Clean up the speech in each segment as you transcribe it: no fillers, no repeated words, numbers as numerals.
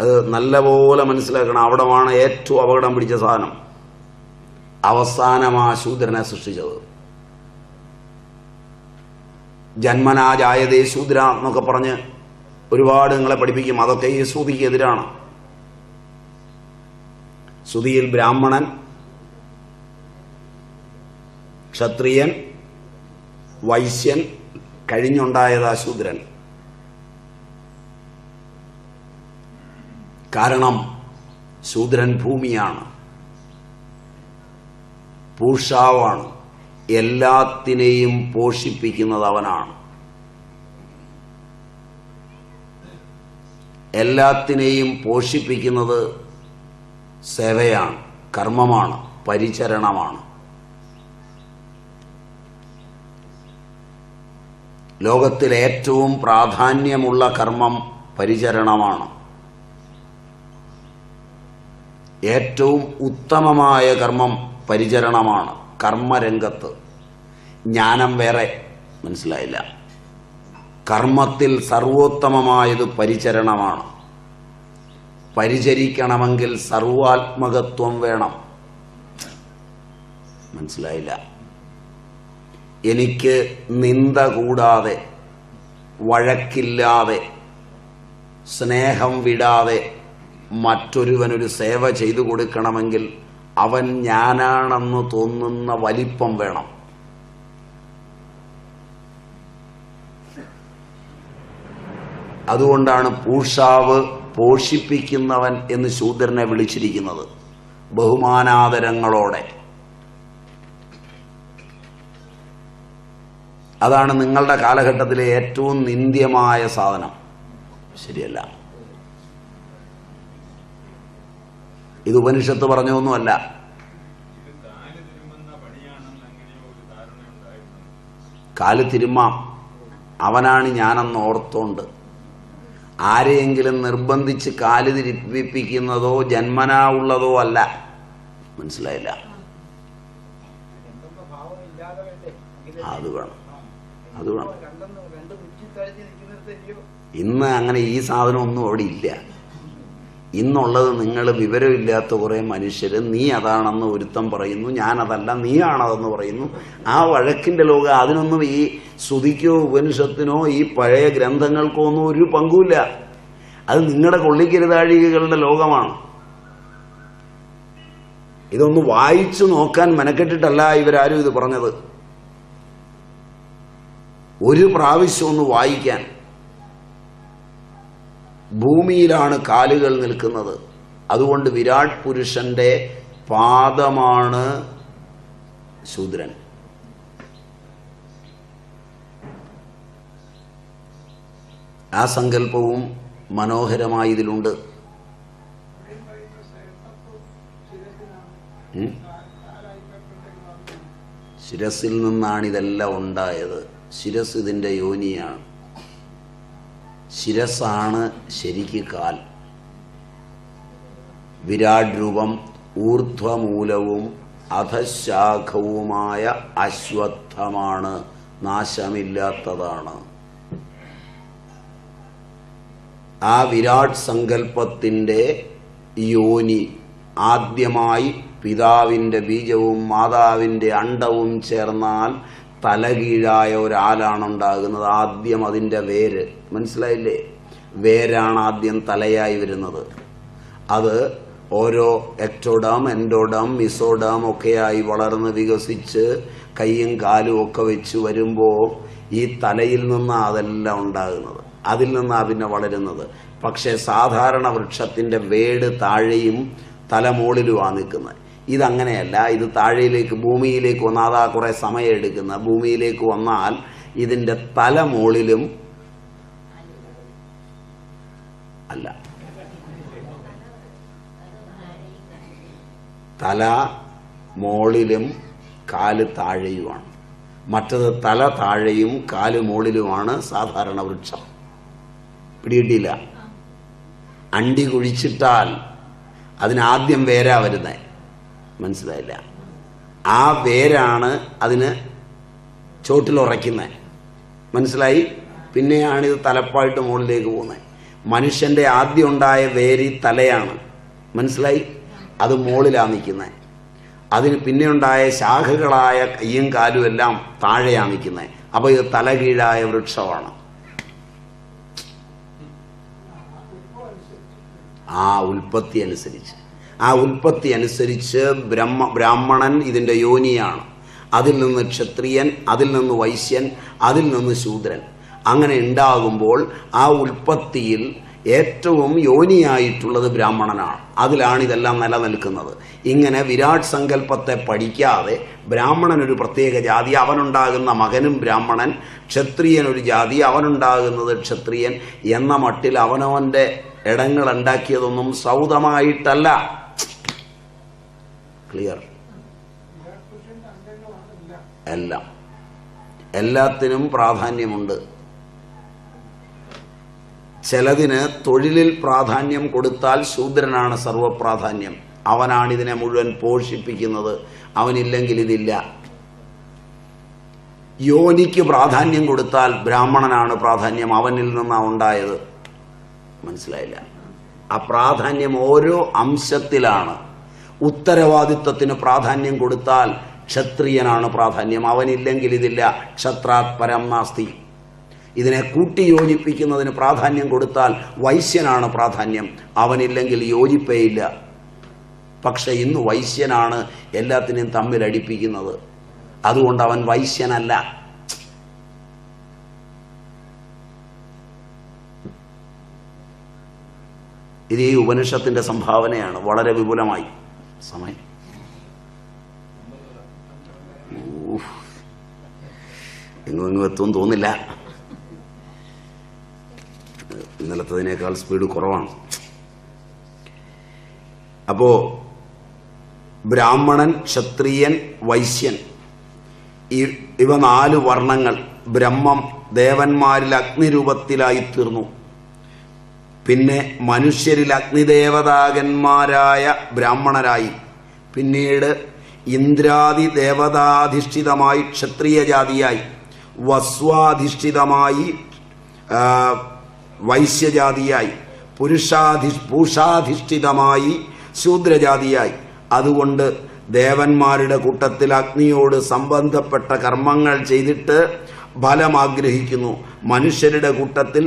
അത് നല്ലപോലെ മനസ്സിലാക്കണം. അവിടമാണ് ഏറ്റവും അപകടം പിടിച്ച സാധനം. അവസാനമാ ശൂദ്രനെ സൃഷ്ടിച്ചത്. ജന്മനാ ജായതേ ശൂദ്ര എന്നൊക്കെ പറഞ്ഞ് ഒരുപാട് നിങ്ങളെ പഠിപ്പിക്കും. അതൊക്കെ ഈ ശ്രുതിക്ക് എതിരാണ്. ശ്രുതിയിൽ ബ്രാഹ്മണൻ, ക്ഷത്രിയൻ, വൈശ്യൻ കഴിഞ്ഞുണ്ടായതാ ശൂദ്രൻ. കാരണം ശൂദ്രൻ ഭൂമിയാണ്, പൂഷാവാണ്, എല്ലാത്തിനെയും പോഷിപ്പിക്കുന്നത് അവനാണ്. എല്ലാത്തിനെയും പോഷിപ്പിക്കുന്നത് സേവയാണ്, കർമ്മമാണ്, പരിചരണമാണ്. ലോകത്തിൽ ഏറ്റവും പ്രാധാന്യമുള്ള കർമ്മം പരിചരണമാണ്. ഏറ്റവും ഉത്തമമായ കർമ്മം പരിചരണമാണ്. കർമ്മരംഗത്ത് ജ്ഞാനം വേറെ, മനസ്സിലായില്ല. കർമ്മത്തിൽ സർവോത്തമമായത് പരിചരണമാണ്. പരിചരിക്കണമെങ്കിൽ സർവാത്മകത്വം വേണം, മനസ്സിലായില്ല. എനിക്ക് നിന്ദ കൂടാതെ, വഴക്കില്ലാതെ, സ്നേഹം വിടാതെ മറ്റൊരുവനൊരു സേവ ചെയ്തു കൊടുക്കണമെങ്കിൽ അവൻ ഞാനാണെന്ന് തോന്നുന്ന വലിപ്പം വേണം. അതുകൊണ്ടാണ് പൂഷാവ്, പോഷിപ്പിക്കുന്നവൻ എന്ന് ശൂദ്രനെ വിളിച്ചിരിക്കുന്നത്, ബഹുമാനാദരങ്ങളോടെ. അതാണ് നിങ്ങളുടെ കാലഘട്ടത്തിലെ ഏറ്റവും നിന്ദ്യമായ സാധനം. ശരിയല്ല. ഇത് ഉപനിഷത്ത് പറഞ്ഞൊന്നുമല്ല. കാല് തിരുമാം, അവനാണ് ഞാനെന്ന് ഓർത്തോണ്ട്. ആരെയെങ്കിലും നിർബന്ധിച്ച് കാല് തിരിപ്പിക്കുന്നതോ ജന്മനാ ഉള്ളതോ അല്ല, മനസ്സിലായില്ല. അത് വേണം, അത് വേണം. ഇന്ന് അങ്ങനെ ഈ സാധനം ഒന്നും അവിടെ ഇല്ല. ഇന്നുള്ളത് നിങ്ങൾ വിവരമില്ലാത്ത കുറേ മനുഷ്യർ, നീ അതാണെന്ന് ഒരുത്തം പറയുന്നു, ഞാനതല്ല നീയാണതെന്ന് പറയുന്നു. ആ വഴക്കിന്റെ ലോകം. അതിനൊന്നും ഈ ശ്രുതിക്കോ ഉപനിഷത്തിനോ ഈ പഴയ ഗ്രന്ഥങ്ങൾക്കോ ഒന്നും ഒരു പങ്കുമില്ല. അത് നിങ്ങളുടെ കൊള്ളിക്കരുതാഴികളുടെ ലോകമാണ്. ഇതൊന്ന് വായിച്ചു നോക്കാൻ മെനക്കെട്ടിട്ടല്ല ഇവരാരും ഇത് പറഞ്ഞത്. ഒരു പ്രാവശ്യം ഒന്ന് വായിക്കാൻ. ഭൂമിയിലാണ് കാലുകൾ നിൽക്കുന്നത്. അതുകൊണ്ട് വിരാട് പുരുഷന്റെ പാദമാണ് ശൂദ്രൻ. ആ സങ്കല്പവും മനോഹരമായി ഇതിലുണ്ട്. ശിരസിൽ നിന്നാണ് ഇതെല്ലാം ഉണ്ടായത്. ശിരസ് ഇതിൻ്റെ യോനിയാണ്. ശിരസാണ് ശരിക്ക് കാൽ. വിരാട് രൂപം ഊർധ്വമൂലവും അധശാഖവുമായ അശ്വത്ഥമാണ്, നാശമില്ലാത്തതാണ്. ആ വിരാട് സങ്കല്പത്തിൻ്റെ യോനി ആദ്യമായി പിതാവിൻ്റെ ബീജവും മാതാവിൻ്റെ അണ്ടവും ചേർന്നാൽ തലകീഴായ ഒരാളാണുണ്ടാകുന്നത്. ആദ്യം അതിൻ്റെ വേര്, മനസ്സിലായില്ലേ? വേരാണ് ആദ്യം തലയായി വരുന്നത്. അത് ഓരോ എക്ടോഡം, എൻഡോഡം, മിസോഡം ഒക്കെയായി വളർന്ന് വികസിച്ച് കൈയും കാലും ഒക്കെ വെച്ച് വരുമ്പോൾ ഈ തലയിൽ നിന്നാണ് അതെല്ലാം ഉണ്ടാകുന്നത്. അതിൽ നിന്നാണ് പിന്നെ വളരുന്നത്. പക്ഷേ സാധാരണ വൃക്ഷത്തിൻ്റെ വേട് താഴെയും തലമുകളിലുമാണ് നിൽക്കുന്നത്. ഇതങ്ങനെയല്ല. ഇത് താഴേയിലേക്ക് ഭൂമിയിലേക്ക് വന്നാൽ അതാ കുറേ സമയം എടുക്കുന്ന. ഭൂമിയിലേക്ക് വന്നാൽ ഇതിൻ്റെ തലമുകളിലും അല്ല, തല മോളിലും കാല് താഴെയുമാണ്. മറ്റത് തല താഴെയും കാല് മോളിലുമാണ് സാധാരണ വൃക്ഷം. പിടികിട്ടിയില്ല? അണ്ടി കുഴിച്ചിട്ടാൽ അതിനാദ്യം വേരാ വരുന്നത്, മനസ്സിലായില്ല? ആ വേരാണ് അതിന് ചോട്ടിലുറയ്ക്കുന്നത്, മനസ്സിലായി? പിന്നെയാണ് ഇത് തലപ്പായിട്ട് മുകളിലേക്ക് പോകുന്നത്. മനുഷ്യന്റെ ആദ്യം ഉണ്ടായ വേരി തലയാണ്, മനസ്സിലായി? അത് മുകളിലാണ് നിൽക്കുന്നത്. അതിന് പിന്നെ ഉണ്ടായ ശാഖകളായ കയ്യും കാലും എല്ലാം താഴെയാണ് നിൽക്കുന്നത്. അപ്പൊ ഇത് തലകീഴായ വൃക്ഷമാണ്. ആ ഉൽപ്പത്തി അനുസരിച്ച് ബ്രാഹ്മണൻ ഇതിന്റെ യോനിയാണ്. അതിൽ നിന്ന് ക്ഷത്രിയൻ, അതിൽ നിന്ന് വൈശ്യൻ, അതിൽ നിന്ന് ശൂദ്രൻ. അങ്ങനെ ഉണ്ടാകുമ്പോൾ ആ ഉൽപ്പത്തിയിൽ ഏറ്റവും യോനിയായിട്ടുള്ളത് ബ്രാഹ്മണനാണ്. അതിലാണ് ഇതെല്ലാം നിലനിൽക്കുന്നത്. ഇങ്ങനെ വിരാട് സങ്കല്പത്തെ പഠിക്കാതെ ബ്രാഹ്മണനൊരു പ്രത്യേക ജാതി, അവനുണ്ടാകുന്ന മകനും ബ്രാഹ്മണൻ, ക്ഷത്രിയൻ ഒരു ജാതി, അവനുണ്ടാകുന്നത് ക്ഷത്രിയൻ എന്ന മട്ടിൽ അവനവന്റെ ഇടങ്ങൾ ഉണ്ടാക്കിയതൊന്നും സൗദമായിട്ടല്ല. ക്ലിയർ? എല്ലാത്തിനും പ്രാധാന്യമുണ്ട്. ചിലതിന് തൊഴിലിൽ പ്രാധാന്യം കൊടുത്താൽ ശൂദ്രനാണ് സർവപ്രാധാന്യം. അവനാണ് ഇതിനെ മുഴുവൻ പോഷിപ്പിക്കുന്നത്. അവനില്ലെങ്കിൽ ഇതില്ല. യോനിക്ക് പ്രാധാന്യം കൊടുത്താൽ ബ്രാഹ്മണനാണ് പ്രാധാന്യം. അവനിൽ നിന്നാണ് ഉണ്ടായത്. മനസ്സിലായില്ല? ആ പ്രാധാന്യം ഓരോ അംശത്തിലാണ്. ഉത്തരവാദിത്വത്തിന് പ്രാധാന്യം കൊടുത്താൽ ക്ഷത്രിയനാണ് പ്രാധാന്യം. അവനില്ലെങ്കിൽ ഇതില്ല. ക്ഷത്രാത് പരം നാസ്തി. ഇതിനെ കൂട്ടി യോജിപ്പിക്കുന്നതിന് പ്രാധാന്യം കൊടുത്താൽ വൈശ്യനാണ് പ്രാധാന്യം. അവനില്ലെങ്കിൽ യോജിപ്പേയില്ല. പക്ഷെ ഇന്ന് വൈശ്യനാണ് എല്ലാത്തിനെയും തമ്മിൽ അടിപ്പിക്കുന്നത്. അതുകൊണ്ട് അവൻ വൈശ്യനല്ല. ഇത് ഈ ഉപനിഷത്തിന്റെ സംഭാവനയാണ്, വളരെ വിപുലമായി. സമയം എങ്ങും എത്തുമെന്ന് തോന്നില്ല. ഇന്നലത്തതിനേക്കാൾ സ്പീഡ് കുറവാണ്. അപ്പോ ബ്രാഹ്മണൻ, ക്ഷത്രിയൻ, വൈശ്യൻ, ഇവ 4 വർണ്ണങ്ങൾ ബ്രഹ്മം ദേവന്മാരിൽ അഗ്നിരൂപത്തിലായി തീർന്നു. പിന്നെ മനുഷ്യരിൽ അഗ്നിദേവതാകന്മാരായ ബ്രാഹ്മണരായി. പിന്നീട് ഇന്ദ്രാദി ദേവതാധിഷ്ഠിതമായി ക്ഷത്രിയ ജാതിയായി, വസ്വാധിഷ്ഠിതമായി വൈശ്യജാതിയായി, പൂഷാധിഷ്ഠിതമായി ശൂദ്രജാതിയായി. അതുകൊണ്ട് ദേവന്മാരുടെ കൂട്ടത്തിൽ അഗ്നിയോട് സംബന്ധപ്പെട്ട കർമ്മങ്ങൾ ചെയ്തിട്ട് ഫലം ആഗ്രഹിക്കുന്നു. മനുഷ്യരുടെ കൂട്ടത്തിൽ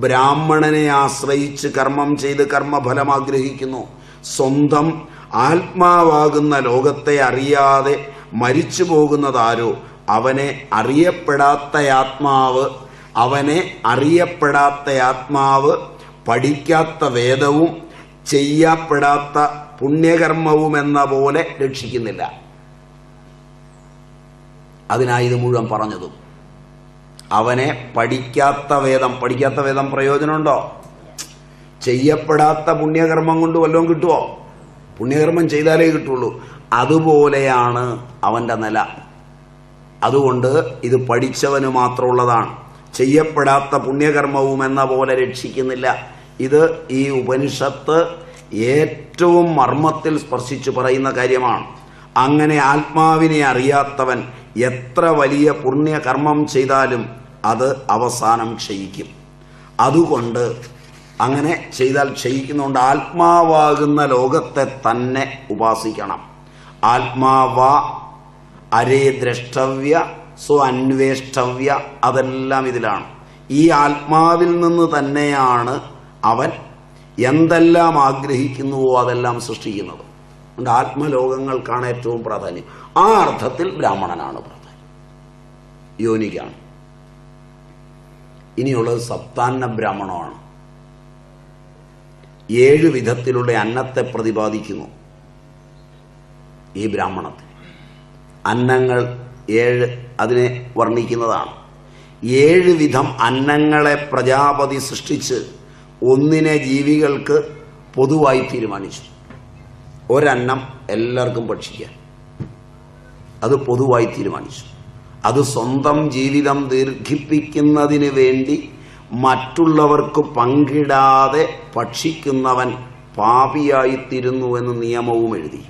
ബ്രാഹ്മണനെ ആശ്രയിച്ച് കർമ്മം ചെയ്ത് കർമ്മഫലം ആഗ്രഹിക്കുന്നു. സ്വന്തം ആത്മാവാകുന്ന ലോകത്തെ അറിയാതെ മരിച്ചു പോകുന്നതാരോ അവനെ അറിയപ്പെടാത്ത ആത്മാവ് പഠിക്കാത്ത വേദവും ചെയ്യപ്പെടാത്ത പുണ്യകർമ്മവും എന്ന പോലെ രക്ഷിക്കുന്നില്ല. അതിനായി ഇത് മുഴുവൻ പറഞ്ഞതും. അവനെ പഠിക്കാത്ത വേദം പ്രയോജനമുണ്ടോ? ചെയ്യപ്പെടാത്ത പുണ്യകർമ്മം കൊണ്ട് വല്ലതും കിട്ടുമോ? പുണ്യകർമ്മം ചെയ്താലേ കിട്ടുള്ളൂ. അതുപോലെയാണ് അവന്റെ നില. അതുകൊണ്ട് ഇത് പഠിച്ചവന് മാത്രമുള്ളതാണ്. ചെയ്യപ്പെടാത്ത പുണ്യകർമ്മവും എന്ന പോലെ രക്ഷിക്കുന്നില്ല. ഇത് ഈ ഉപനിഷത്ത് ഏറ്റവും മർമ്മത്തിൽ സ്പർശിച്ചു പറയുന്ന കാര്യമാണ്. അങ്ങനെ ആത്മാവിനെ അറിയാത്തവൻ എത്ര വലിയ പുണ്യകർമ്മം ചെയ്താലും അത് അവസാനം ക്ഷയിക്കും. അതുകൊണ്ട് അങ്ങനെ ചെയ്താൽ ക്ഷയിക്കുന്നതുകൊണ്ട് ആത്മാവാകുന്ന ലോകത്തെ തന്നെ ഉപാസിക്കണം. ആത്മാവാ അരേ ദ്രഷ്ടവ്യ അന്വേഷ്ടവ്യ, അതെല്ലാം ഇതിലാണ്. ഈ ആത്മാവിൽ നിന്ന് തന്നെയാണ് അവൻ എന്തെല്ലാം ആഗ്രഹിക്കുന്നുവോ അതെല്ലാം സൃഷ്ടിക്കുന്നത്. അതുകൊണ്ട് ആത്മലോകങ്ങൾക്കാണ് ഏറ്റവും പ്രാധാന്യം. ആ അർത്ഥത്തിൽ ബ്രാഹ്മണനാണ് പ്രാധാന്യം, യോനിക്കാണ്. ഇനിയുള്ളത് സപ്താന്ന ബ്രാഹ്മണമാണ്. 7 വിധത്തിലുള്ള അന്നത്തെ പ്രതിപാദിക്കുന്നു ഈ ബ്രാഹ്മണത്തിൽ. അന്നങ്ങൾ 7 അതിനെ വർണ്ണിക്കുന്നതാണ്. 7 വിധം അന്നങ്ങളെ പ്രജാപതി സൃഷ്ടിച്ച് ഒന്നിനെ ജീവികൾക്ക് പൊതുവായി തീരുമാനിച്ചു. ഒരന്നം എല്ലാവർക്കും ഭക്ഷിക്കാൻ, അത് പൊതുവായി തീരുമാനിച്ചു. അത് സ്വന്തം ജീവിതം ദീർഘിപ്പിക്കുന്നതിന് വേണ്ടി മറ്റുള്ളവർക്ക് പങ്കിടാതെ ഭക്ഷിക്കുന്നവൻ പാപിയായിത്തീരുന്നുവെന്ന് നിയമവും എഴുതി.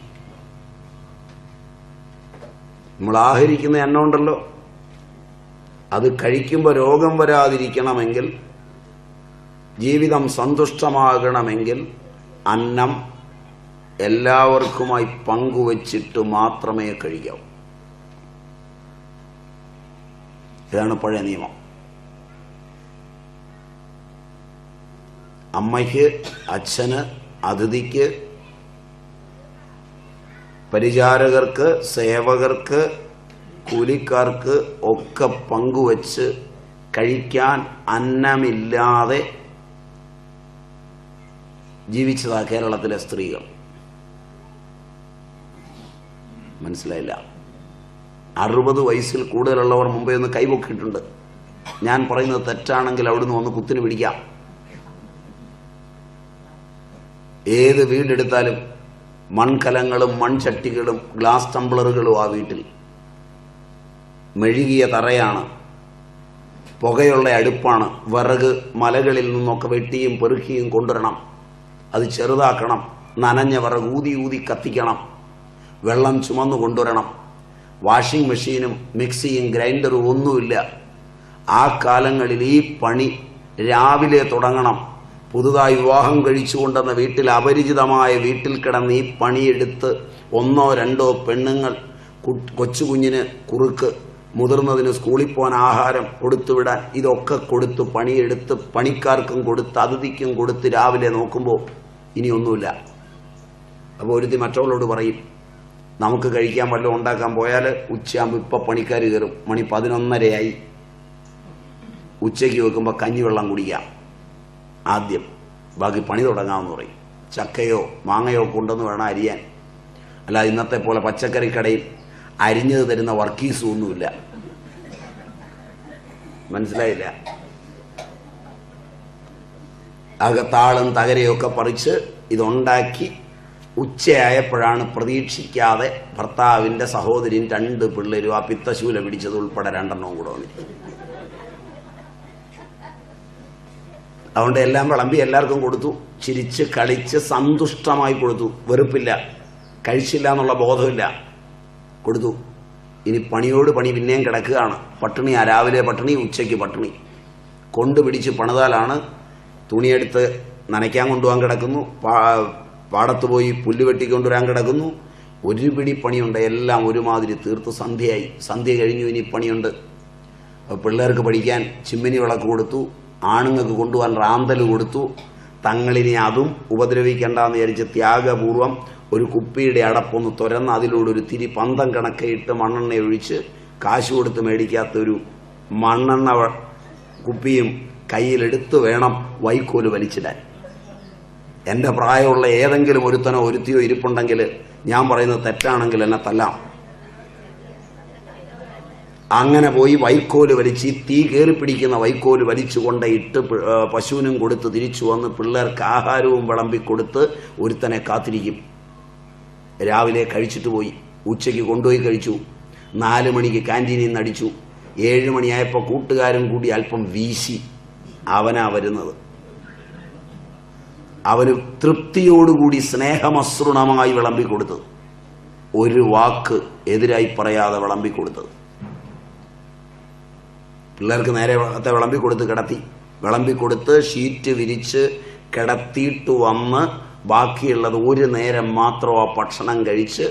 നമ്മൾ ആഹരിക്കുന്ന എണ്ണ ഉണ്ടല്ലോ, അത് കഴിക്കുമ്പോൾ രോഗം വരാതിരിക്കണമെങ്കിൽ ജീവിതം സന്തുഷ്ടമാകണമെങ്കിൽ അന്നം എല്ലാവർക്കുമായി പങ്കുവച്ചിട്ട് മാത്രമേ കഴിക്കാവൂ. ഇതാണ് പഴയ നിയമം. അമ്മയ്ക്ക്, അച്ഛന്, അതിഥിക്ക്, പരിചാരകർക്ക്, സേവകർക്ക്, കൂലിക്കാർക്ക് ഒക്കെ പങ്കുവച്ച് കഴിക്കാൻ അന്നമില്ലാതെ ജീവിച്ചതാ കേരളത്തിലെ സ്ത്രീകൾ. മനസ്സിലായില്ല? 60 വയസ്സിൽ കൂടുതലുള്ളവർ മുമ്പേ ഒന്ന് കൈപൊക്കിയിട്ടുണ്ട്. ഞാൻ പറയുന്നത് തെറ്റാണെങ്കിൽ അവിടുന്ന് ഒന്ന് കുത്തിന് പിടിക്കാം. ഏത് വീടെടുത്താലും മൺകലങ്ങളും മൺചട്ടികളും ഗ്ലാസ് ടംബ്ലറുകളും ആ വീട്ടിൽ. മെഴുകിയ തറയാണ്, പുകയുള്ള അടുപ്പാണ്, വിറക് മലകളിൽ നിന്നൊക്കെ വെട്ടിയും പെറുക്കിയും കൊണ്ടുവരണം, അത് ചെറുതാക്കണം, നനഞ്ഞ വിറക് ഊതി ഊതി കത്തിക്കണം, വെള്ളം ചുമന്നു കൊണ്ടുവരണം. വാഷിംഗ് മെഷീനും മിക്സിയും ഗ്രൈൻഡറും ഒന്നുമില്ല. ആ കാലങ്ങളിൽ ഈ പണി രാവിലെ തുടങ്ങണം. പുതുതായി വിവാഹം കഴിച്ചുകൊണ്ടെന്ന വീട്ടിൽ, അപരിചിതമായ വീട്ടിൽ കിടന്ന് ഈ പണിയെടുത്ത് 1 2 പെണ്ണുങ്ങൾ, കൊച്ചുകുഞ്ഞിന് കുറുക്ക്, മുതിർന്നതിന് സ്കൂളിൽ പോകാൻ ആഹാരം കൊടുത്തുവിടാൻ, ഇതൊക്കെ കൊടുത്ത് പണിയെടുത്ത് പണിക്കാർക്കും കൊടുത്ത് അതിഥിക്കും കൊടുത്ത് രാവിലെ നോക്കുമ്പോൾ ഇനിയൊന്നുമില്ല. അപ്പോൾ ഒരുത്തി മറ്റവളോട് പറയും, നമുക്ക് കഴിക്കാൻ വല്ലതും ഉണ്ടാക്കാൻ പോയാൽ ഉച്ചയാകുമ്പോൾ ഇപ്പം പണിക്കാർ കയറും, മണി 11:30 ഉച്ചയ്ക്ക് വെക്കുമ്പോൾ കഞ്ഞിവെള്ളം കുടിക്കാം ആദ്യം, ബാക്കി പണി തുടങ്ങാമെന്ന് പറയും. ചക്കയോ മാങ്ങയോ കൊണ്ടെന്ന് വേണം അരിയാൻ. അല്ല ഇന്നത്തെ പോലെ പച്ചക്കറി കടയിൽ അരിഞ്ഞത് തരുന്ന വർക്കീസും ഒന്നുമില്ല. മനസ്സിലായില്ല? താളും തകരയൊക്കെ പറിച്ച് ഇതുണ്ടാക്കി ഉച്ചയായപ്പോഴാണ് പ്രതീക്ഷിക്കാതെ ഭർത്താവിൻ്റെ സഹോദരിയും 2 പിള്ളേരും ആ പിത്തശൂല പിടിച്ചത് ഉൾപ്പെടെ 2 കൂടെ വന്നിരിക്കും. അതുകൊണ്ട് എല്ലാം വിളമ്പി എല്ലാവർക്കും കൊടുത്തു. ചിരിച്ച് കളിച്ച് സന്തുഷ്ടമായി കൊടുത്തു. വെറുപ്പില്ല, കഴിച്ചില്ല എന്നുള്ള ബോധമില്ല, കൊടുത്തു. ഇനി പണിയോട് പണി പിന്നെയും കിടക്കുകയാണ്. പട്ടിണി, രാവിലെ പട്ടിണി, ഉച്ചയ്ക്ക് പട്ടിണി. കൊണ്ടുപിടിച്ച് പണിതാലാണ് തുണിയെടുത്ത് നനയ്ക്കാൻ കൊണ്ടുപോകാൻ കിടക്കുന്നു, പാടത്ത് പോയി പുല്ല് വെട്ടിക്കൊണ്ടുവരാൻ കിടക്കുന്നു. ഒരു പിടി പണിയുണ്ട്. എല്ലാം ഒരുമാതിരി തീർത്ത് സന്ധ്യയായി. സന്ധ്യ കഴിഞ്ഞു, ഇനി പണിയുണ്ട്. പിള്ളേർക്ക് പഠിക്കാൻ ചിമ്മിനി വിളക്ക് കൊടുത്തു, ആണുങ്ങൾക്ക് കൊണ്ടുപോകാൻ റാന്തൽ കൊടുത്തു. തങ്ങളിനി അതും ഉപദ്രവിക്കേണ്ടെന്ന് വിചാരിച്ച് ത്യാഗപൂർവം ഒരു കുപ്പിയുടെ അടപ്പൊന്ന് തുറന്ന് അതിലൂടെ ഒരു തിരി പന്തം കണക്കിട്ട് മണ്ണെണ്ണ ഒഴിച്ച് കാശ് കൊടുത്ത് മേടിക്കാത്തൊരു മണ്ണെണ്ണ കുപ്പിയും കയ്യിലെടുത്ത് വേണം വൈക്കോല് വലിച്ചിടാൻ. എൻ്റെ പ്രായമുള്ള ഏതെങ്കിലും ഒരുത്തനോ ഒരുത്തിയോ ഇരിപ്പുണ്ടെങ്കിൽ ഞാൻ പറയുന്നത് തെറ്റാണെങ്കിൽ എന്നെ തല്ലാം. അങ്ങനെ പോയി വൈക്കോല് വലിച്ച്, തീ കയറി പിടിക്കുന്ന വൈക്കോല് വലിച്ചു കൊണ്ടയിട്ട് പശുവിനും കൊടുത്ത് തിരിച്ചു വന്ന് പിള്ളേർക്ക് ആഹാരവും വിളമ്പിക്കൊടുത്ത് ഒരുത്തനെ കാത്തിരിക്കും. രാവിലെ കഴിച്ചിട്ട് പോയി, ഉച്ചയ്ക്ക് കൊണ്ടുപോയി കഴിച്ചു, 4 മണിക്ക് ക്യാൻറ്റീനിൽ നിന്ന് അടിച്ചു, 7 മണിയായപ്പോൾ കൂട്ടുകാരും കൂടി അല്പം വീശി. അവനാ വരുന്നത്. അവന് തൃപ്തിയോടുകൂടി സ്നേഹമസൃണമായി വിളമ്പിക്കൊടുത്തത്, ഒരു വാക്ക് എതിരായി പറയാതെ വിളമ്പിക്കൊടുത്തത്. പിള്ളേർക്ക് നേരെ വിളമ്പിക്കൊടുത്ത് കിടത്തി, വിളമ്പിക്കൊടുത്ത് ഷീറ്റ് വിരിച്ച് കിടത്തിയിട്ട് വന്ന് ബാക്കിയുള്ളത് ഒരു നേരം മാത്രം ആ ഭക്ഷണം കഴിച്ച്,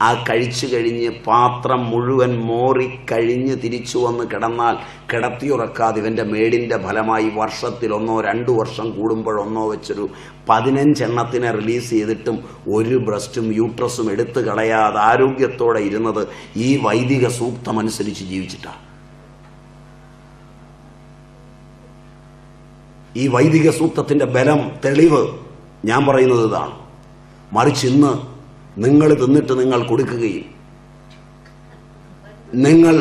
ആ കഴിച്ചു കഴിഞ്ഞ് പാത്രം മുഴുവൻ മോറിക്കഴിഞ്ഞ് തിരിച്ചു വന്ന് കിടന്നാൽ കിടത്തിയുറക്കാതെ ഇവൻ്റെ മേടിൻ്റെ ഫലമായി വർഷത്തിൽ 1 2 വർഷം കൂടുമ്പോഴൊന്നോ വെച്ചൊരു 15 എണ്ണത്തിനെ റിലീസ് ചെയ്തിട്ടും ഒരു ബ്രസ്റ്റും യൂട്രസും എടുത്തു കളയാതെ ആരോഗ്യത്തോടെ ഇരുന്നത് ഈ വൈദിക സൂക്തമനുസരിച്ച് ജീവിച്ചിട്ടാണ്. ഈ വൈദിക സൂക്തത്തിൻ്റെ ബലം, തെളിവ് ഞാൻ പറയുന്നത് ഇതാണ്. മറിച്ച് ഇന്ന് നിങ്ങൾ തിന്നിട്ട് നിങ്ങൾ കൊടുക്കുകയും നിങ്ങൾ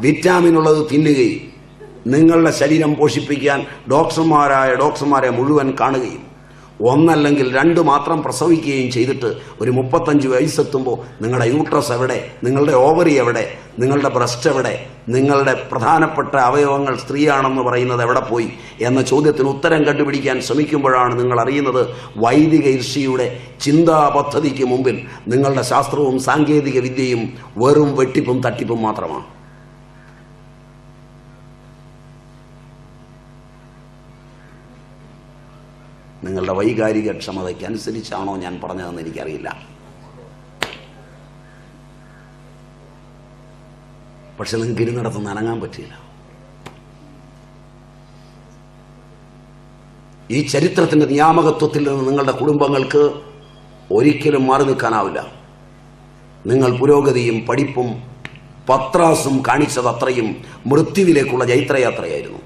വിറ്റാമിനുള്ളത് തിന്നുകയും നിങ്ങളുടെ ശരീരം പോഷിപ്പിക്കാൻ ഡോക്ടർമാരെ മുഴുവൻ കാണുകയും ഒന്നല്ലെങ്കിൽ 2 മാത്രം പ്രസവിക്കുകയും ചെയ്തിട്ട് ഒരു 35 വയസ്സെത്തുമ്പോൾ നിങ്ങളുടെ യൂട്രസ് എവിടെ, നിങ്ങളുടെ ഓവറി എവിടെ, നിങ്ങളുടെ ബ്രസ്റ്റ് എവിടെ, നിങ്ങളുടെ പ്രധാനപ്പെട്ട അവയവങ്ങൾ സ്ത്രീയാണെന്ന് പറയുന്നത് എവിടെ പോയി എന്ന ചോദ്യത്തിന് ഉത്തരം കണ്ടുപിടിക്കാൻ ശ്രമിക്കുമ്പോഴാണ് നിങ്ങൾ അറിയുന്നത് വൈദിക ഋഷിയുടെ ചിന്താ പദ്ധതിക്ക് മുമ്പിൽ നിങ്ങളുടെ ശാസ്ത്രവും സാങ്കേതിക വിദ്യയും വെറും വെട്ടിപ്പും തട്ടിപ്പും മാത്രമാണ്. നിങ്ങളുടെ വൈകാരിക ക്ഷമതയ്ക്കനുസരിച്ചാണോ ഞാൻ പറഞ്ഞതെന്ന് എനിക്കറിയില്ല. പക്ഷെ നിങ്ങൾക്ക് ഇരുന്നിടത്തുനിന്ന് അനങ്ങാൻ പറ്റില്ല. ഈ ചരിത്രത്തിന്റെ നിയാമകത്വത്തിൽ നിന്ന് നിങ്ങളുടെ കുടുംബങ്ങൾക്ക് ഒരിക്കലും മാറി നിൽക്കാനാവില്ല. നിങ്ങൾ പുരോഗതിയും പഠിപ്പും പത്രാസും കാണിച്ചത് അത്രയും മൃത്യുവിലേക്കുള്ള ജൈത്രയാത്രയായിരുന്നു.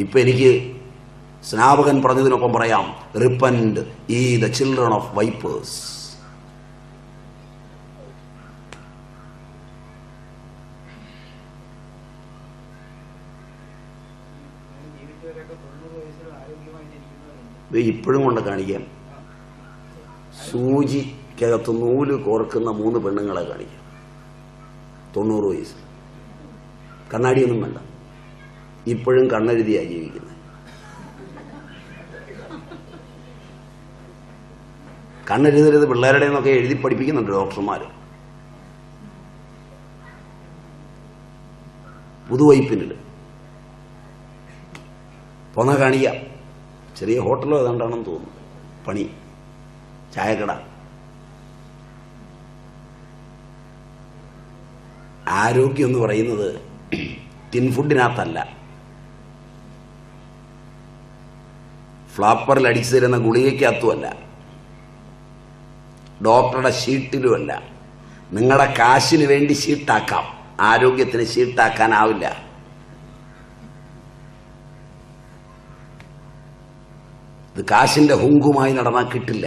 ഇപ്പൊ എനിക്ക് സ്നാപകൻ പറഞ്ഞതിനൊപ്പം പറയാം, റിപ്പന്റ് ഈ ദ ചിൽഡ്രൻ ഓഫ് വൈപ്പേഴ്സ്. ഇപ്പോഴും കൊണ്ട് കാണിക്കാം. സൂചിക്കകത്ത് നൂല് കോർക്കുന്ന 3 പെണ്ണുങ്ങളെ കാണിക്കാം. 90 വയസ്സ്, കണ്ണാടിയൊന്നും വേണ്ട, ഇപ്പോഴും കണ്ണെഴുതിയാണ് ജീവിക്കുന്നത്. കണ്ണെഴുതരുത് പിള്ളേരുടെ എന്നൊക്കെ എഴുതി പഠിപ്പിക്കുന്നുണ്ട് ഡോക്ടർമാർ. പുതുവൈപ്പിനിൽ പോന്നാ കാണിക്കാം. ചെറിയ ഹോട്ടലോ ഏതാണ്ടാണെന്ന് തോന്നുന്നു, പണി, ചായക്കട. ആരോഗ്യം എന്ന് പറയുന്നത് ടിൻ ഫുഡിനകത്തല്ല, ഫ്ലാപ്പറിൽ അടിച്ചു തരുന്ന ഗുളികയ്ക്കകത്തുമല്ല, ഡോക്ടറുടെ ഷീറ്റിലുമല്ല. നിങ്ങളുടെ കാശിന് വേണ്ടി ഷീട്ടാക്കാം, ആരോഗ്യത്തിന് ഷീട്ടാക്കാനാവില്ല. ഇത് കാശിന്റെ ഹുങ്കുമായി നടന്നാൽ കിട്ടില്ല.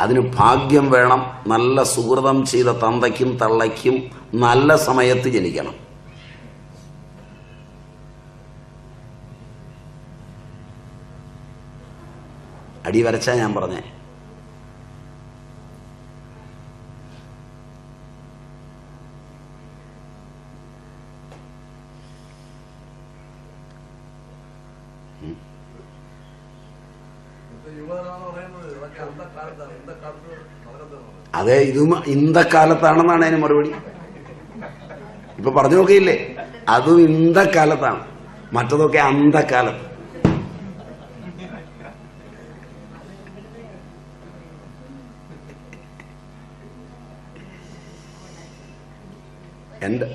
അതിന് ഭാഗ്യം വേണം. നല്ല സുഹൃതം ചെയ്ത തന്തയ്ക്കും തള്ളയ്ക്കും നല്ല സമയത്ത് ജനിക്കണം. അടി വരച്ചാ ഞാൻ പറഞ്ഞേ. അതെ, ഇതും ഇന്തക്കാലത്താണെന്നാണ് അതിന് മറുപടി. ഇപ്പൊ പറഞ്ഞു നോക്കിയില്ലേ, അതും ഇന്തക്കാലത്താണ്, മറ്റതൊക്കെ അന്തക്കാലത്ത്. എന്റെ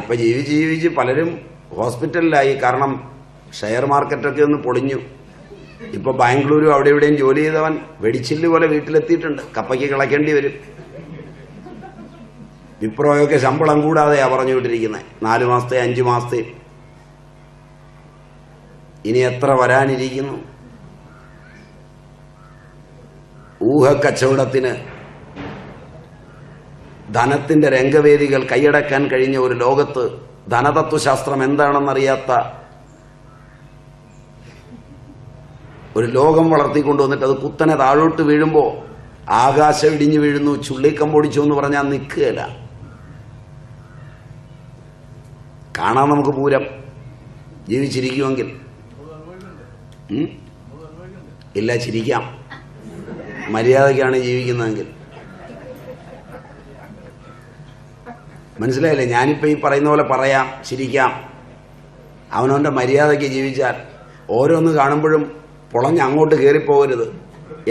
ഇപ്പൊ ജീവിച്ച് പലരും ഹോസ്പിറ്റലിലായി. കാരണം ഷെയർ മാർക്കറ്റൊക്കെ ഒന്ന് പൊളിഞ്ഞു. ഇപ്പൊ ബാംഗ്ലൂരും അവിടെ എവിടെയും ജോലി ചെയ്തവൻ വെടിച്ചില്ല് പോലെ വീട്ടിലെത്തിയിട്ടുണ്ട്. കപ്പയ്ക്ക് കിളയ്ക്കേണ്ടി വരും. വിപ്രോയൊക്കെ ശമ്പളം കൂടാതെയാ പറഞ്ഞു വിട്ടിരിക്കുന്നത്, 4 മാസത്തെ 5 മാസത്തെ. ഇനി എത്ര വരാനിരിക്കുന്നു? ഊഹക്കച്ചവടത്തിന് ധനത്തിന്റെ രംഗവേദികൾ കൈയടക്കാൻ കഴിഞ്ഞ ഒരു ലോകത്ത് ധനതത്വശാസ്ത്രം എന്താണെന്നറിയാത്ത ഒരു ലോകം വളർത്തിക്കൊണ്ടുവന്നിട്ട് അത് കുത്തനെ താഴോട്ട് വീഴുമ്പോ ആകാശം ഇടിഞ്ഞു വീഴുന്നു, ചുള്ളിക്കമ്പൊടിച്ചു എന്ന് പറഞ്ഞാൽ നിൽക്കുകയില്ല. കാണാൻ നമുക്ക് പൂരം, ജീവിച്ചിരിക്കുമെങ്കിൽ. ഇല്ല, ചിരിക്കാം, മര്യാദയ്ക്കാണ് ജീവിക്കുന്നതെങ്കിൽ. മനസ്സിലായില്ലേ? ഞാനിപ്പോ ഈ പറയുന്ന പോലെ പറയാം, ചിരിക്കാം. അവനവന്റെ മര്യാദയ്ക്ക് ജീവിച്ചാൽ ഓരോന്ന് കാണുമ്പോഴും പൊളഞ്ഞ് അങ്ങോട്ട് കയറിപ്പോകരുത്.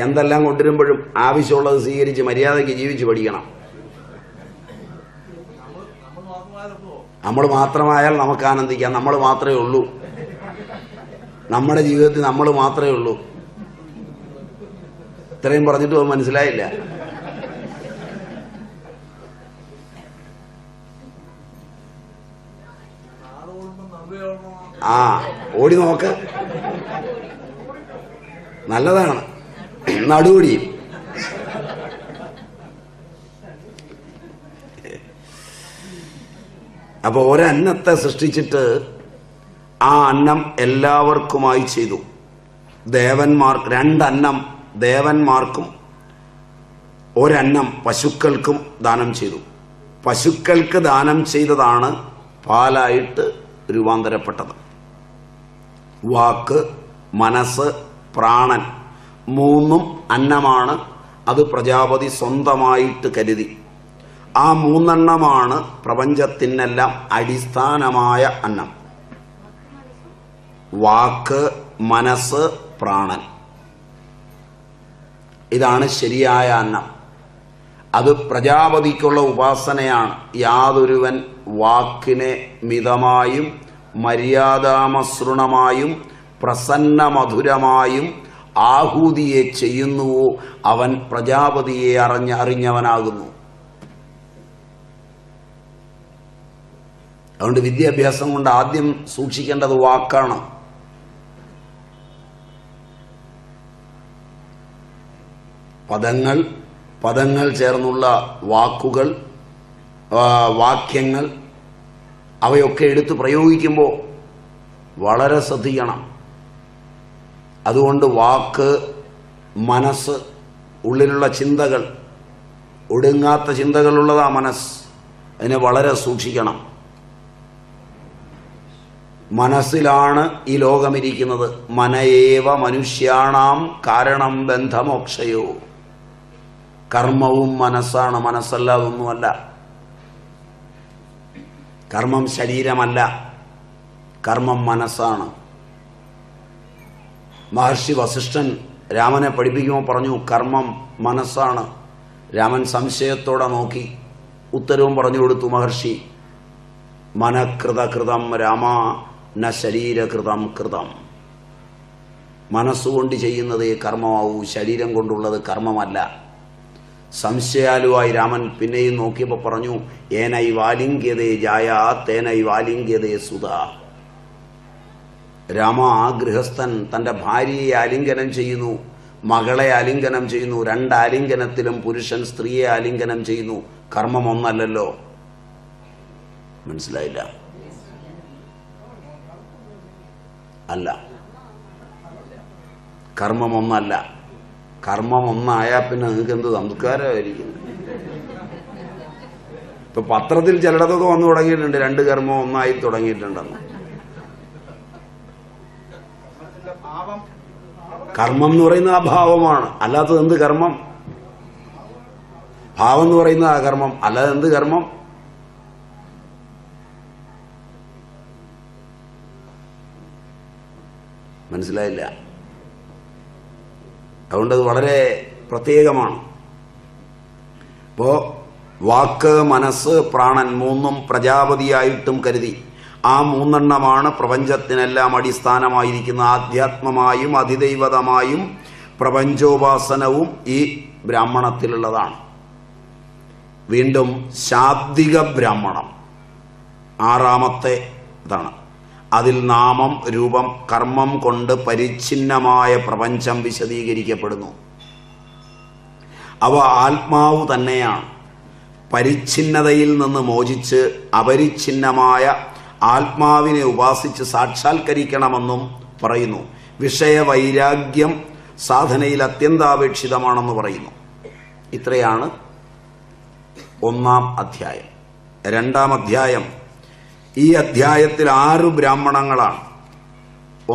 എന്തെല്ലാം കൊണ്ടുവരുമ്പോഴും ആവശ്യമുള്ളത് സ്വീകരിച്ച് മര്യാദയ്ക്ക് ജീവിച്ച് പഠിക്കണം. നമ്മൾ മാത്രമായാൽ നമുക്ക് ആനന്ദിക്കാം. നമ്മൾ മാത്രമേ ഉള്ളൂ, നമ്മുടെ ജീവിതത്തിൽ നമ്മൾ മാത്രമേ ഉള്ളൂ. ഇത്രയും പറഞ്ഞിട്ട് മനസ്സിലായില്ല. ഓടി നോക്ക്, നല്ലതാണ്. നടുവടിയും അപ്പൊ ഒരന്നത്തെ സൃഷ്ടിച്ചിട്ട് ആ അന്നം എല്ലാവർക്കുമായി ചെയ്തു. ദേവന്മാർക്ക് 2 അന്നം ദേവന്മാർക്കും 1 അന്നം പശുക്കൾക്കും ദാനം ചെയ്തു. പശുക്കൾക്ക് ദാനം ചെയ്തതാണ് പാലായിട്ട് രൂപാന്തരപ്പെട്ടത്. വാക്ക്, മനസ്സ്, പ്രാണൻ 3 അന്നമാണ് അത് പ്രജാപതി സ്വന്തമായിട്ട് കരുതി. ആ മൂന്നെണ്ണമാണ് പ്രപഞ്ചത്തിനെല്ലാം അടിസ്ഥാനമായ അന്നം. വാക്ക്, മനസ്സ്, പ്രാണൻ. ഇതാണ് ശരിയായ അന്നം. അത് പ്രജാപതിക്കുള്ള ഉപാസനയാണ്. യാതൊരുവൻ വാക്കിനെ മിതമായും മര്യാദാമസൃണമായും പ്രസന്നമധുരമായും ആഹൂതിയെ ചെയ്യുന്നുവോ അവൻ പ്രജാപതിയെ അറിഞ്ഞവനാകുന്നു. അതുകൊണ്ട് വിദ്യാഭ്യാസം കൊണ്ട് ആദ്യം സൂക്ഷിക്കേണ്ടത് വാക്കാണ്. പദങ്ങൾ ചേർന്നുള്ള വാക്കുകൾ, വാക്യങ്ങൾ, അവയൊക്കെ എടുത്ത് പ്രയോഗിക്കുമ്പോൾ വളരെ ശ്രദ്ധിക്കണം. അതുകൊണ്ട് വാക്ക്, മനസ്സ്, ഉള്ളിലുള്ള ചിന്തകൾ, ഒടുങ്ങാത്ത ചിന്തകളുള്ളതാ മനസ്സ്. അതിനെ വളരെ സൂക്ഷിക്കണം. മനസ്സിലാണ് ഈ ലോകമിരിക്കുന്നത്. മനയേവ മനുഷ്യാണാം കാരണം ബന്ധമോക്ഷയോ. കർമ്മവും മനസ്സാണ്, മനസ്സല്ലാതൊന്നുമല്ല. കർമ്മം ശരീരമല്ല, കർമ്മം മനസ്സാണ്. മഹർഷി വസിഷ്ഠൻ രാമനെ പഠിപ്പിക്കുമ്പോൾ പറഞ്ഞു കർമ്മം മനസ്സാണ്. രാമൻ സംശയത്തോടെ നോക്കി, ഉത്തരവും പറഞ്ഞു കൊടുത്തു മഹർഷി. മനഃകൃതകൃതം രാമ ന ശരീരകൃതം കൃതം. മനസ്സുകൊണ്ട് ചെയ്യുന്നതേ കർമ്മമാവൂ, ശരീരം കൊണ്ടുള്ളത് കർമ്മമല്ല. സംശയാലുവായി രാമൻ പിന്നെയും നോക്കിയപ്പോൾ പറഞ്ഞു ഏനൈ വാലിംഗ്യതേ ജായ തേനൈ വാലിംഗ്യതേ സുത. രാമ, ആ ഗൃഹസ്ഥൻ തൻ്റെ ഭാര്യയെ ആലിംഗനം ചെയ്യുന്നു, മകളെ ആലിംഗനം ചെയ്യുന്നു. രണ്ടാലിംഗനത്തിലും പുരുഷൻ സ്ത്രീയെ ആലിംഗനം ചെയ്യുന്നു. കർമ്മം ഒന്നല്ലല്ലോ. മനസ്സിലായില്ല? അല്ല, കർമ്മം ഒന്നല്ല. കർമ്മം ഒന്നായാൽ പിന്നെ നിങ്ങൾക്ക് എന്ത് സംസ്കാരമായിരിക്കും. ഇപ്പൊ പത്രത്തിൽ ചിലയിടത്തൊക്കെ വന്നു തുടങ്ങിയിട്ടുണ്ട്, രണ്ട് കർമ്മം ഒന്നായി തുടങ്ങിയിട്ടുണ്ടെന്ന്. കർമ്മം എന്ന് പറയുന്നത് ആ ഭാവമാണ്, അല്ലാത്തത് എന്ത് കർമ്മം? ഭാവം എന്ന് പറയുന്നത് ആ കർമ്മം, അല്ലാതെ എന്ത് കർമ്മം? മനസ്സിലായില്ല? അതുകൊണ്ടത് വളരെ പ്രത്യേകമാണ്. ഇപ്പോ വാക്ക്, മനസ്സ്, പ്രാണൻ മൂന്നും പ്രജാപതിയായിട്ടും കരുതി. ആ മൂന്നെണ്ണമാണ് പ്രപഞ്ചത്തിനെല്ലാം അടിസ്ഥാനമായിരിക്കുന്ന. ആധ്യാത്മമായും അതിദൈവതമായും പ്രപഞ്ചോപാസനവും ഈ ബ്രാഹ്മണത്തിലുള്ളതാണ്. വീണ്ടും ശാബ്ദിക ബ്രാഹ്മണം ആറാമത്തെ ഇതാണ്. അതിൽ നാമം, രൂപം, കർമ്മം കൊണ്ട് പരിച്ഛിന്നമായ പ്രപഞ്ചം വിശദീകരിക്കപ്പെടുന്നു. അവ ആത്മാവ് തന്നെയാണ്. പരിച്ഛിന്നതയിൽ നിന്ന് മോചിച്ച് അപരിച്ഛിന്നമായ ആത്മാവിനെ ഉപാസിച്ച് സാക്ഷാത്കരിക്കണമെന്നും പറയുന്നു. വിഷയവൈരാഗ്യം സാധനയിൽ അത്യന്താപേക്ഷിതമാണെന്ന് പറയുന്നു. ഇത്രയാണ് ഒന്നാം അധ്യായം. രണ്ടാം അധ്യായം. ഈ അധ്യായത്തിൽ 6 ബ്രാഹ്മണങ്ങളാണ്.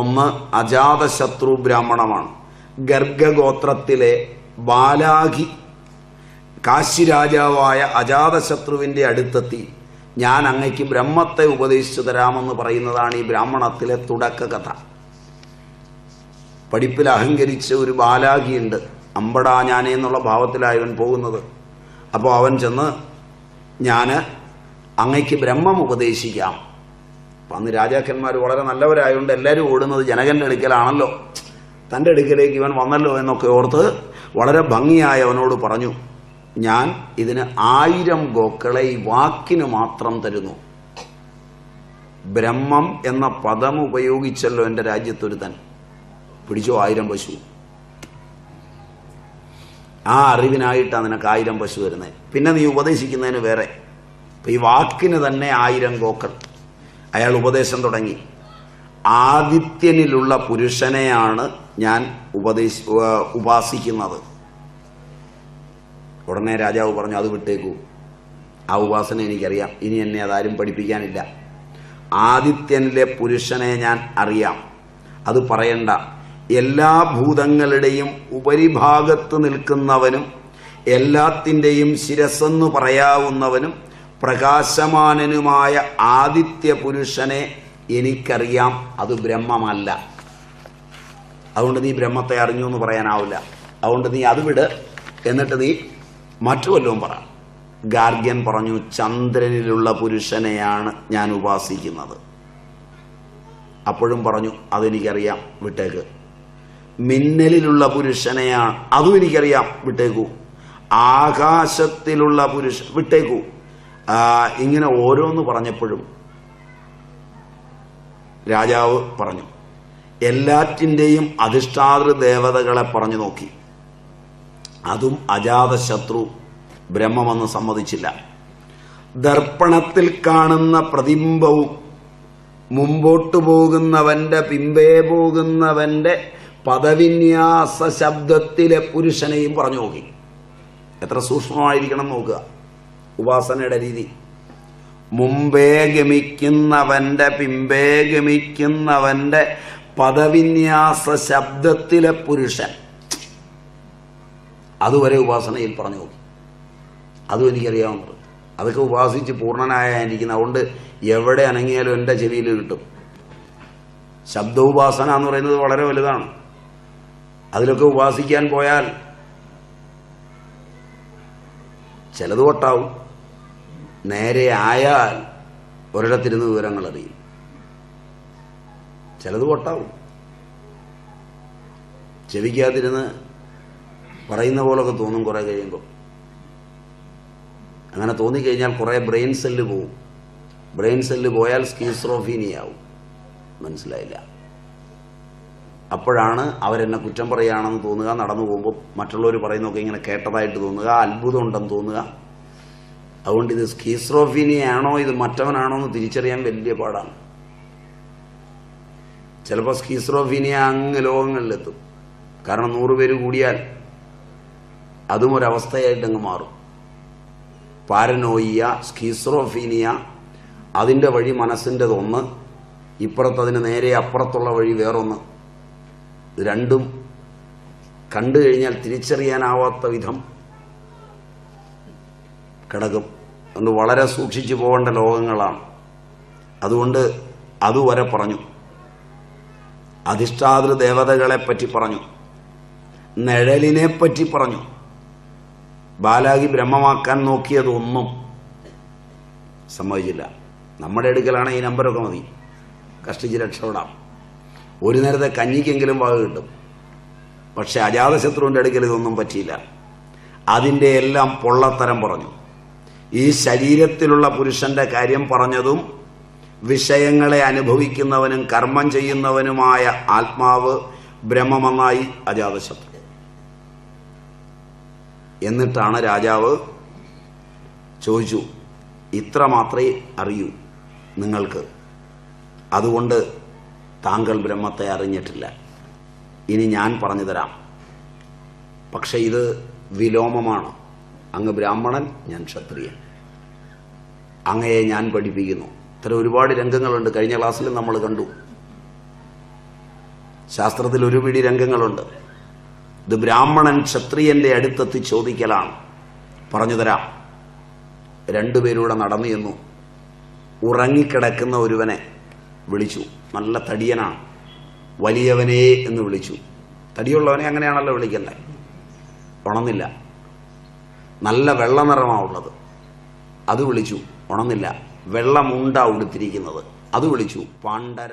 ഒന്ന് അജാതശത്രു ബ്രാഹ്മണമാണ്. ഗർഗഗോത്രത്തിലെ ബാലാഖി കാശി രാജാവായ അജാതശത്രുവിന്റെ അടുത്തെത്തി ഞാൻ അങ്ങയ്ക്ക് ബ്രഹ്മത്തെ ഉപദേശിച്ചു തരാമെന്ന് പറയുന്നതാണ് ഈ ബ്രാഹ്മണത്തിലെ തുടക്ക കഥ. പഠിപ്പിൽ അഹങ്കരിച്ച ഒരു ബാലാഖിയുണ്ട്. അമ്പടാ ഞാനേ എന്നുള്ള ഭാവത്തിലായവൻ പോകുന്നത്. അപ്പോൾ അവൻ ചെന്ന് ഞാൻ അങ്ങയ്ക്ക് ബ്രഹ്മം ഉപദേശിക്കാം. അപ്പം അന്ന് രാജാക്കന്മാർ വളരെ നല്ലവരായതുകൊണ്ട് എല്ലാവരും ഓടുന്നത് ജനകന്റെ അടുക്കലാണല്ലോ. തൻ്റെ അടുക്കലേക്ക് ഇവൻ വന്നല്ലോ എന്നൊക്കെ ഓർത്ത് വളരെ ഭംഗിയായി അവനോട് പറഞ്ഞു, ഞാൻ ഇതിന് 1000 ഗോക്കളെ ഈ വാക്കിന് മാത്രം തരുന്നു. ബ്രഹ്മം എന്ന പദം ഉപയോഗിച്ചല്ലോ എൻ്റെ രാജ്യത്തൊരുത്തൻ. പിടിച്ചോ 1000 പശു. ആ അറിവിനായിട്ടാണ് നിനക്ക് 1000 പശു വരുന്നത്. പിന്നെ നീ ഉപദേശിക്കുന്നതിന് വേറെ. അപ്പം ഈ വാക്കിന് തന്നെ 1000 ഗോക്കൾ. അയാൾ ഉപദേശം തുടങ്ങി. ആദിത്യനിലുള്ള പുരുഷനെയാണ് ഞാൻ ഉപാസിക്കുന്നത്. ഉടനെ രാജാവ് പറഞ്ഞു, അത് വിട്ടേക്കൂ, ആ ഉപാസന എനിക്കറിയാം, ഇനി എന്നെ അതാരും പഠിപ്പിക്കാനില്ല. ആദിത്യനിലെ പുരുഷനെ ഞാൻ അറിയാം, അത് പറയണ്ട. എല്ലാ ഭൂതങ്ങളുടെയും ഉപരിഭാഗത്ത് നിൽക്കുന്നവനും എല്ലാത്തിൻ്റെയും ശിരസ്സെന്നു പറയാവുന്നവനും പ്രകാശമാനനുമായ ആദിത്യ പുരുഷനെ എനിക്കറിയാം, അത് ബ്രഹ്മമല്ല. അതുകൊണ്ട് നീ ബ്രഹ്മത്തെ അറിഞ്ഞു എന്ന് പറയാനാവില്ല. അതുകൊണ്ട് നീ അത് വിട്, എന്നിട്ട് നീ മറ്റു വല്ലതും പറ. ഗാർഗ്യൻ പറഞ്ഞു, ചന്ദ്രനിലുള്ള പുരുഷനെയാണ് ഞാൻ ഉപാസിക്കുന്നത്. അപ്പോഴും പറഞ്ഞു, അതെനിക്കറിയാം, വിട്ടേക്ക്. മിന്നലിലുള്ള പുരുഷനെയാണ്, അതും എനിക്കറിയാം, വിട്ടേക്കൂ. ആകാശത്തിലുള്ള പുരുഷൻ, വിട്ടേക്കൂ. ഇങ്ങനെ ഓരോന്ന് പറഞ്ഞപ്പോഴും രാജാവ് പറഞ്ഞു, എല്ലാറ്റിൻ്റെയും അധിഷ്ഠാതൃ ദേവതകളെ പറഞ്ഞു നോക്കി. അതും അജാതശത്രു ബ്രഹ്മമെന്ന് സമ്മതിച്ചില്ല. ദർപ്പണത്തിൽ കാണുന്ന പ്രതിബിംബവും മുമ്പോട്ടു പോകുന്നവന്റെ പിമ്പേ പോകുന്നവന്റെ പദവിന്യാസ ശബ്ദത്തിലെ പുരുഷനെയും പറഞ്ഞു നോക്കി. എത്ര സൂക്ഷ്മമായിരിക്കണം നോക്കുക ഉപാസനയുടെ രീതി. മുമ്പേ ഗമിക്കുന്നവന്റെ പിമ്പേ ഗമിക്കുന്നവന്റെ പദവിന്യാസ ശബ്ദത്തിലെ പുരുഷൻ, അതുവരെ ഉപാസനയിൽ പറഞ്ഞു നോക്കി. അതും എനിക്കറിയാവുന്നത്. അതൊക്കെ ഉപാസിച്ച് പൂർണ്ണനായിരിക്കുന്നത്. അതുകൊണ്ട് എവിടെ അനങ്ങിയാലും എൻ്റെ ചെവിയിൽ കിട്ടും. ശബ്ദോപാസന എന്ന് പറയുന്നത് വളരെ വലുതാണ്. അതിലൊക്കെ ഉപാസിക്കാൻ പോയാൽ ചിലത് വട്ടാവും. നേരെ ആയാൽ ഒരിടത്തിരുന്ന് വിവരങ്ങൾ അറിയും. ചിലത് വട്ടാവും. ചെവിക്കാതിരുന്ന് പറയുന്ന പോലൊക്കെ തോന്നും കുറെ കഴിയുമ്പോൾ. അങ്ങനെ തോന്നിക്കഴിഞ്ഞാൽ കുറെ ബ്രെയിൻ സെല്ല് പോവും. ബ്രെയിൻ സെല്ല് പോയാൽ സ്കീസ്ട്രോഫീനിയാവും. മനസ്സിലായില്ല. അപ്പോഴാണ് അവരെന്നെ കുറ്റം പറയുകയാണെന്ന് തോന്നുക. നടന്നു പോകുമ്പോൾ മറ്റുള്ളവർ പറയുന്നതൊക്കെ ഇങ്ങനെ കേട്ടതായിട്ട് തോന്നുക, അത്ഭുതം ഉണ്ടെന്ന് തോന്നുക. അതുകൊണ്ട് ഇത് സ്കീസ്ട്രോഫീനിയാണോ ഇത് മറ്റവനാണോ എന്ന് തിരിച്ചറിയാൻ വലിയ പാടാണ്. ചിലപ്പോൾ സ്കീസ്ട്രോഫീനിയ അങ്ങ് ലോകങ്ങളിലെത്തും. കാരണം 100 പേര് കൂടിയാൽ അതും ഒരവസ്ഥയായിട്ടങ്ങ് മാറും. പാരനോയിയ, സ്കീസ്ട്രോഫീനിയ, അതിൻ്റെ വഴി മനസ്സിൻ്റെതൊന്ന്, ഇപ്പുറത്തതിന് നേരെ അപ്പുറത്തുള്ള വഴി വേറൊന്ന്. രണ്ടും കണ്ടു കഴിഞ്ഞാൽ തിരിച്ചറിയാനാവാത്ത വിധം കിടക്കും. അതുകൊണ്ട് വളരെ സൂക്ഷിച്ചു പോകേണ്ട ലോകങ്ങളാണ്. അതുകൊണ്ട് അതുവരെ പറഞ്ഞു. അധിഷ്ഠാതൃ ദേവതകളെ പറ്റി പറഞ്ഞു, നിഴലിനെ പറ്റി പറഞ്ഞു. ബാലാകി ബ്രഹ്മമാക്കാൻ നോക്കിയതൊന്നും സമ്മതിച്ചില്ല. നമ്മുടെ അടുക്കലാണ് ഈ നമ്പരൊക്കെ മതി, കഷ്ടിച്ച് രക്ഷപ്പെടാം. ഒരു നേരത്തെ കഞ്ഞിക്കെങ്കിലും വക കിട്ടും. പക്ഷെ അജാതശത്രുവിൻ്റെ അടുക്കൽ ഇതൊന്നും പറ്റിയില്ല. അതിൻ്റെ എല്ലാം പൊള്ളത്തരം പറഞ്ഞു. ഈ ശരീരത്തിലുള്ള പുരുഷന്റെ കാര്യം പറഞ്ഞതും വിഷയങ്ങളെ അനുഭവിക്കുന്നവനും കർമ്മം ചെയ്യുന്നവനുമായ ആത്മാവ് ബ്രഹ്മമെന്നായി അജാതശത്രു. എന്നിട്ടാണ് രാജാവ് ചോദിച്ചു, ഇത്ര മാത്രമേ അറിയൂ നിങ്ങൾക്ക്, അതുകൊണ്ട് താങ്കൾ ബ്രഹ്മത്തെ അറിഞ്ഞിട്ടില്ല. ഇനി ഞാൻ പറഞ്ഞു തരാം. പക്ഷെ ഇത് വിലോമമാണ്. അങ്ങ് ബ്രാഹ്മണൻ, ഞാൻ ക്ഷത്രിയൻ. അങ്ങയെ ഞാൻ പഠിപ്പിക്കുന്നു. ഇത്തരം ഒരുപാട് രംഗങ്ങളുണ്ട്. കഴിഞ്ഞ ക്ലാസ്സിൽ നമ്മൾ കണ്ടു. ശാസ്ത്രത്തിൽ ഒരു പിടി രംഗങ്ങളുണ്ട്. ഇത് ബ്രാഹ്മണൻ ക്ഷത്രിയന്റെ അടുത്തെത്തി ചോദിക്കലാണ്. പറഞ്ഞു തരാം. രണ്ടുപേരൂടെ നടന്നു ചെന്നു. ഉറങ്ങിക്കിടക്കുന്ന ഒരുവനെ വിളിച്ചു. നല്ല തടിയനാണ്. വലിയവനേ എന്ന് വിളിച്ചു. തടിയുള്ളവനെ അങ്ങനെയാണല്ലോ വിളിക്കണ്ടേ. ഉണർന്നില്ല. നല്ല വെള്ള നിറമാണുള്ളത്, അത് വിളിച്ചു. ഉണർന്നില്ല. വെള്ളമുണ്ട ഉടുത്തിരിക്കുന്നത്, അത് വിളിച്ചു. പാണ്ഡര